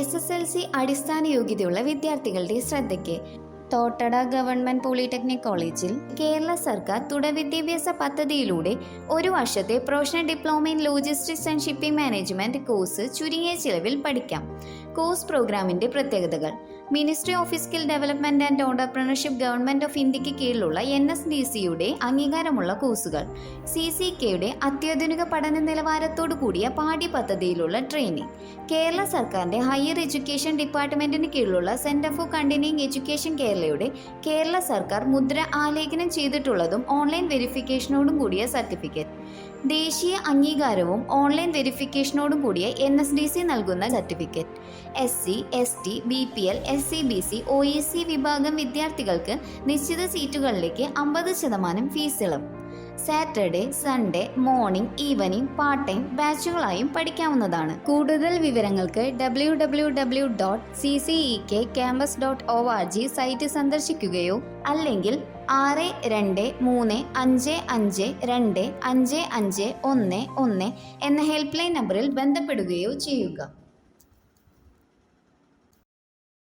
SSLC അടിസ്ഥാന യോഗ്യതയുള്ള വിദ്യാർത്ഥികളുടെ ശ്രദ്ധയ്ക്ക് തോട്ടട ഗവൺമെന്റ് പോളിടെക്നിക് കോളേജിൽ കേരള സർക്കാർ തുടർ വിദ്യാഭ്യാസ പദ്ധതിയിലൂടെ ഒരു വർഷത്തെ professional diploma in logistics and shipping management course ചുരുങ്ങിയ ചിലവിൽ പഠിക്കാം. കോഴ്സ് പ്രോഗ്രാമിന്റെ പ്രത്യേകതകൾ: ministry of skill development and entrepreneurship government of ഇന്ത്യക്ക് കീഴിലുള്ള NSDCയുടെ അംഗീകാരമുള്ള കോഴ്സുകൾ, CCKയുടെ അത്യാധുനിക പഠന നിലവാരത്തോടു കൂടിയ പാഠ്യപദ്ധതിയിലുള്ള ട്രെയിനിങ്, കേരള സർക്കാരിന്റെ ഹയർ എഡ്യൂക്കേഷൻ ഡിപ്പാർട്ട്മെന്റിന് കീഴിലുള്ള സെന്റർ ഫോർ കണ്ടിന്യൂയിങ് എഡ്യൂക്കേഷൻ കേരളയുടെ കേരള സർക്കാർ മുദ്ര ആലേഖനം ചെയ്തിട്ടുള്ളതും ഓൺലൈൻ വെരിഫിക്കേഷനോടും കൂടിയ സർട്ടിഫിക്കറ്റ്, ദേശീയ അംഗീകാരവും ഓൺലൈൻ വെരിഫിക്കേഷനോടും കൂടിയ NSDC നൽകുന്ന certificate, SC, ST, BPL, SCBC, OEC വിഭാഗം വിദ്യാർത്ഥികൾക്ക് നിശ്ചിത സീറ്റുകളിലേക്ക് 50% ഫീസ് ഇളവ്. Saturday, Sunday, morning, evening, part time ബാച്ചുകളായും പഠിക്കാവുന്നതാണ്. കൂടുതൽ വിവരങ്ങൾക്ക് www.ccekcampus.org സൈറ്റ് സന്ദർശിക്കുകയോ അല്ലെങ്കിൽ 6235525511 എന്ന ഹെൽപ്പ് ലൈൻ നമ്പറിൽ ബന്ധപ്പെടുകയോ ചെയ്യുക.